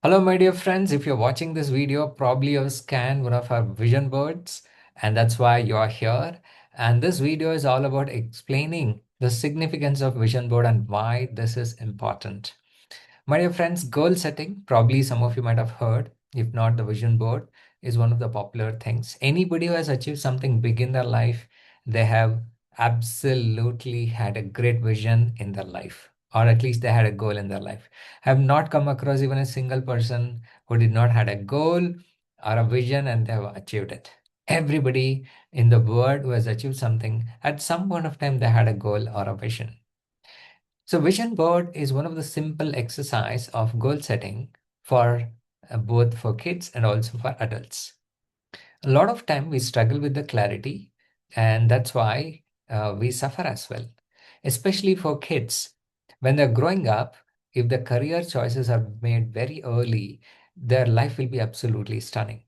Hello, my dear friends. If you're watching this video, probably you've scanned one of our vision boards, and that's why you're here. And this video is all about explaining the significance of vision board and why this is important. My dear friends, goal setting, probably some of you might have heard. If not, the vision board is one of the popular things. Anybody who has achieved something big in their life, they have absolutely had a great vision in their life, or at least they had a goal in their life. I have not come across even a single person who did not had a goal or a vision and they have achieved it. Everybody in the world who has achieved something, at some point of time, they had a goal or a vision. So vision board is one of the simple exercise of goal setting for both for kids and also for adults. A lot of time we struggle with the clarity, and that's why we suffer as well, especially for kids. When they're growing up, if the career choices are made very early, their life will be absolutely stunning.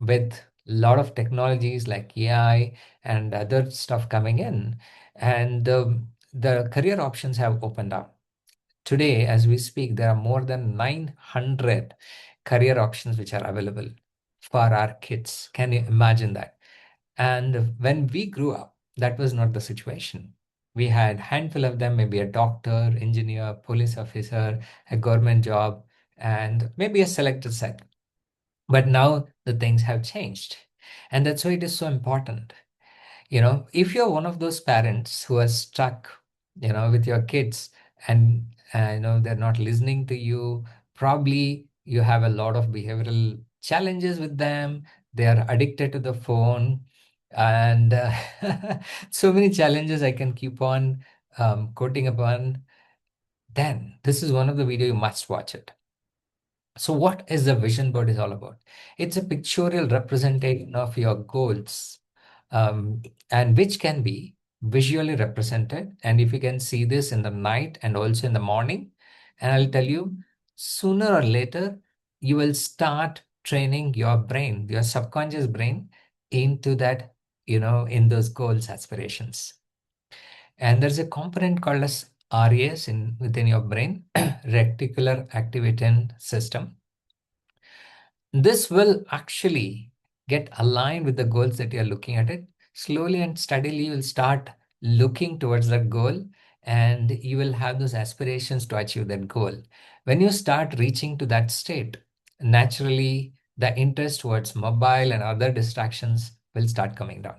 With a lot of technologies like AI and other stuff coming in, and the career options have opened up. Today, as we speak, there are more than 900 career options which are available for our kids. Can you imagine that? And when we grew up, that was not the situation. We had handful of them, maybe a doctor, engineer, police officer, a government job, and maybe a selected set. But now the things have changed. And that's why it is so important. If you're one of those parents who are stuck, with your kids and they're not listening to you, probably you have a lot of behavioral challenges with them. They are addicted to the phone, and so many challenges I can keep on quoting upon. Then this is one of the video you must watch it. So what is the vision board is all about? It's a pictorial representation of your goals, um, and which can be visually represented. And if you can see this in the night and also in the morning, and I'll tell you, sooner or later, you will start training your brain, your subconscious brain, into that, in those goals, aspirations. And there's a component called as RAS within your brain, reticular activating system. This will actually get aligned with the goals that you're looking at it. Slowly and steadily, you will start looking towards that goal, and you will have those aspirations to achieve that goal. When you start reaching to that state, naturally, the interest towards mobile and other distractions will start coming down.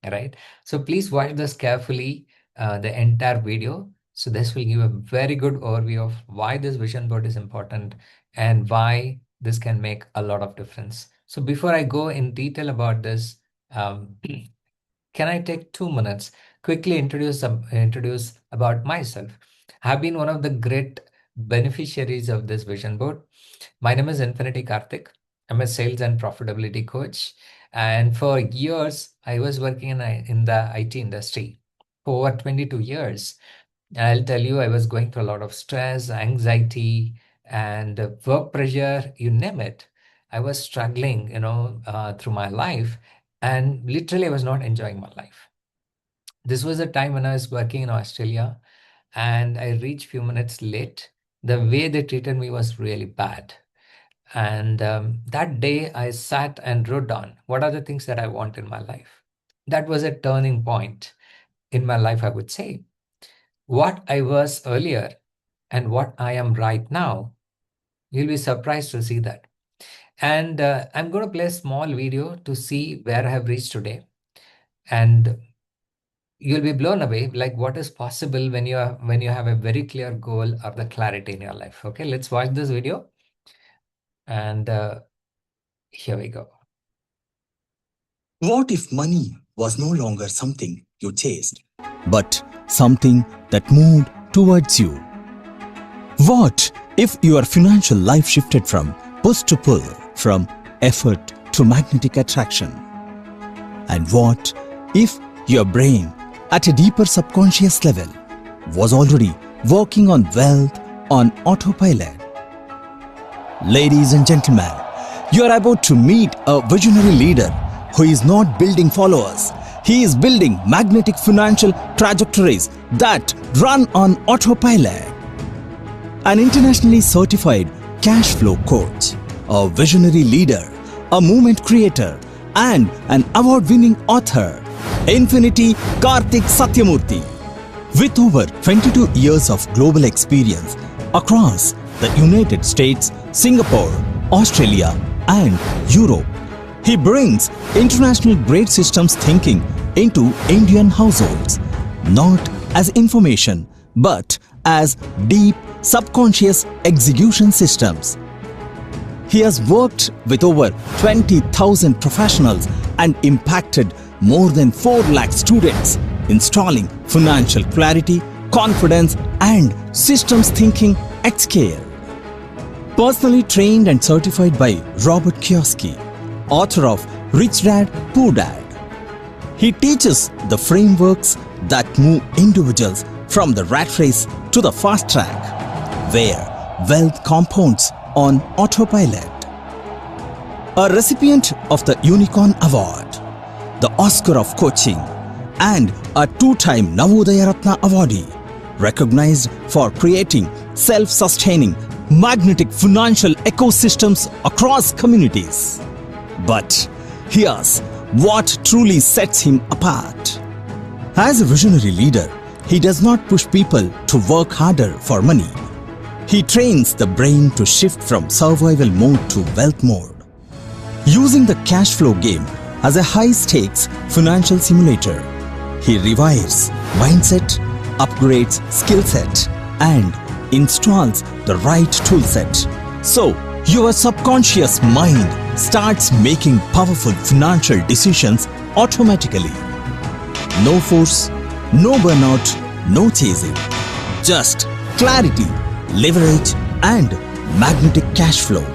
Right? So please watch this carefully, the entire video. So this will give a very good overview of why this vision board is important and why this can make a lot of difference. So before I go in detail about this, can I take 2 minutes, quickly introduce about myself? I've been one of the great beneficiaries of this vision board. My name is Infinity Karthik. I'm a sales and profitability coach. And for years, I was working in the IT industry for over 22 years. I'll tell you, I was going through a lot of stress, anxiety, and work pressure, you name it. I was struggling, through my life, and literally I was not enjoying my life. This was a time when I was working in Australia, and I reached few minutes late. The way they treated me was really bad. And that day I sat and wrote down what are the things that I want in my life. That was a turning point in my life, I would say. What I was earlier and what I am right now, you'll be surprised to see that. And I'm going to play a small video to see where I have reached today. And you'll be blown away, like what is possible when you have a very clear goal or the clarity in your life. Okay, let's watch this video. And here we go. What if money was no longer something you chased, but something that moved towards you? What if your financial life shifted from push to pull, from effort to magnetic attraction? And what if your brain, at a deeper subconscious level, was already working on wealth on autopilot? Ladies and gentlemen, you are about to meet a visionary leader who is not building followers. He is building magnetic financial trajectories that run on autopilot. An internationally certified cash flow coach, a visionary leader, a movement creator, and an award-winning author, Infinity Karthik Satyamurthy. With over 22 years of global experience across the United States, Singapore, Australia, and Europe, he brings international grade systems thinking into Indian households, not as information, but as deep subconscious execution systems. He has worked with over 20,000 professionals and impacted more than 4 lakh students, installing financial clarity, confidence, and systems thinking at scale. Personally trained and certified by Robert Kiyosaki, author of Rich Dad, Poor Dad. He teaches the frameworks that move individuals from the rat race to the fast track, where wealth compounds on autopilot. A recipient of the Unicorn Award, the Oscar of Coaching, and a 2-time Navodaya Ratna awardee, recognized for creating self-sustaining magnetic financial ecosystems across communities. But here's what truly sets him apart. As a visionary leader, he does not push people to work harder for money. He trains the brain to shift from survival mode to wealth mode. Using the cash flow game as a high-stakes financial simulator, he rewires mindset, upgrades skill set, and installs the right toolset. So, your subconscious mind starts making powerful financial decisions automatically. No force, no burnout, no chasing. Just clarity, leverage, and magnetic cash flow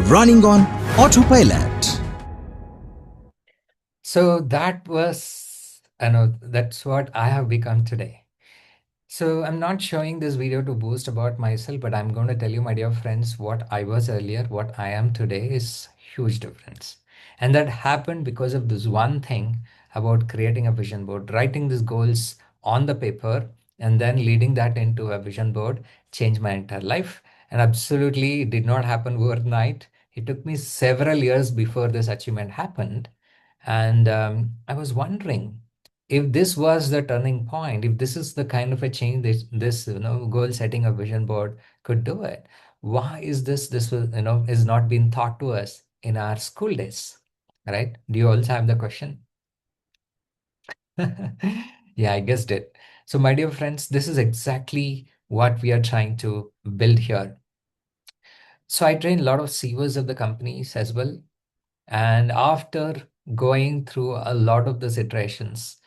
running on autopilot. So that was, that's what I have become today. So I'm not showing this video to boast about myself, but I'm going to tell you, my dear friends, what I was earlier, what I am today is huge difference. And that happened because of this one thing about creating a vision board, writing these goals on the paper, and then leading that into a vision board changed my entire life. And absolutely did not happen overnight. It took me several years before this achievement happened. And I was wondering, if this was the turning point, if this is the kind of a change this goal setting a vision board could do it, why is this was is not being taught to us in our school days, right? Do you also have the question? Yeah, I guessed it. So my dear friends, this is exactly what we are trying to build here. So I train a lot of CEOs of the companies as well, and after going through a lot of those iterations,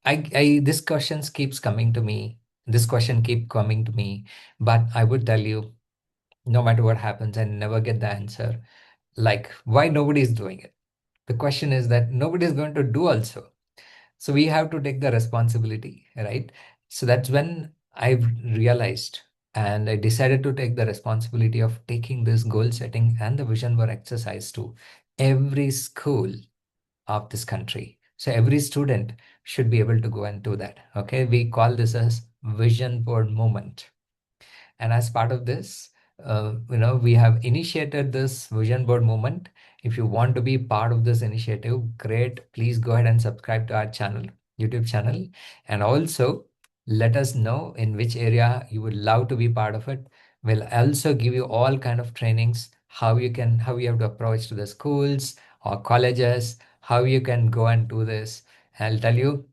this questions keeps coming to me. This question keep coming to me, but I would tell you, no matter what happens, I never get the answer. Like, why nobody is doing it? The question is that nobody is going to do also. So we have to take the responsibility, right? So that's when I've realized and I decided to take the responsibility of taking this goal setting and the vision board exercise to every school of this country. So every student should be able to go and do that. Okay, we call this as vision board movement. And as part of this, we have initiated this vision board movement. If you want to be part of this initiative, great. Please go ahead and subscribe to our channel, YouTube channel, and also let us know in which area you would love to be part of it. We'll also give you all kind of trainings, how you have to approach to the schools or colleges, how you can go and do this. I'll tell you,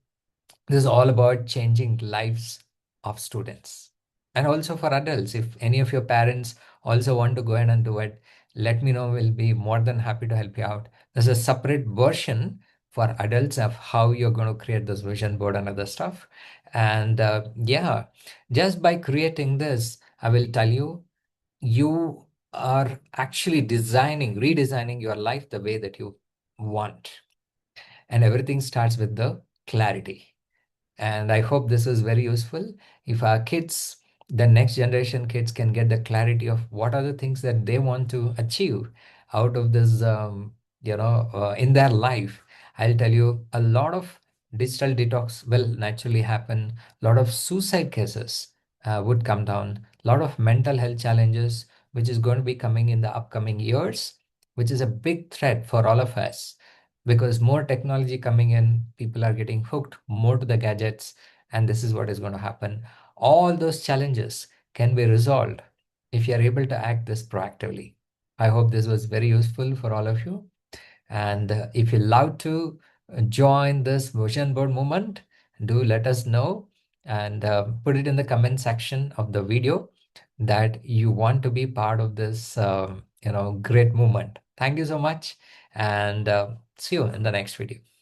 this is all about changing lives of students and also for adults. If any of your parents also want to go ahead and do it, let me know. We'll be more than happy to help you out. There's a separate version for adults of how you're going to create this vision board and other stuff. And yeah, just by creating this, I will tell you, you are actually redesigning your life the way that you want. And everything starts with the clarity. And I hope this is very useful. If our kids, the next generation kids, can get the clarity of what are the things that they want to achieve out of this, in their life, I'll tell you, a lot of digital detox will naturally happen. A lot of suicide cases would come down. A lot of mental health challenges which is going to be coming in the upcoming years, which is a big threat for all of us because more technology coming in, people are getting hooked more to the gadgets, and this is what is going to happen. All those challenges can be resolved if you are able to act this proactively. I hope this was very useful for all of you. And if you love to join this vision board movement, do let us know and put it in the comment section of the video that you want to be part of this great movement. Thank you so much, and see you in the next video.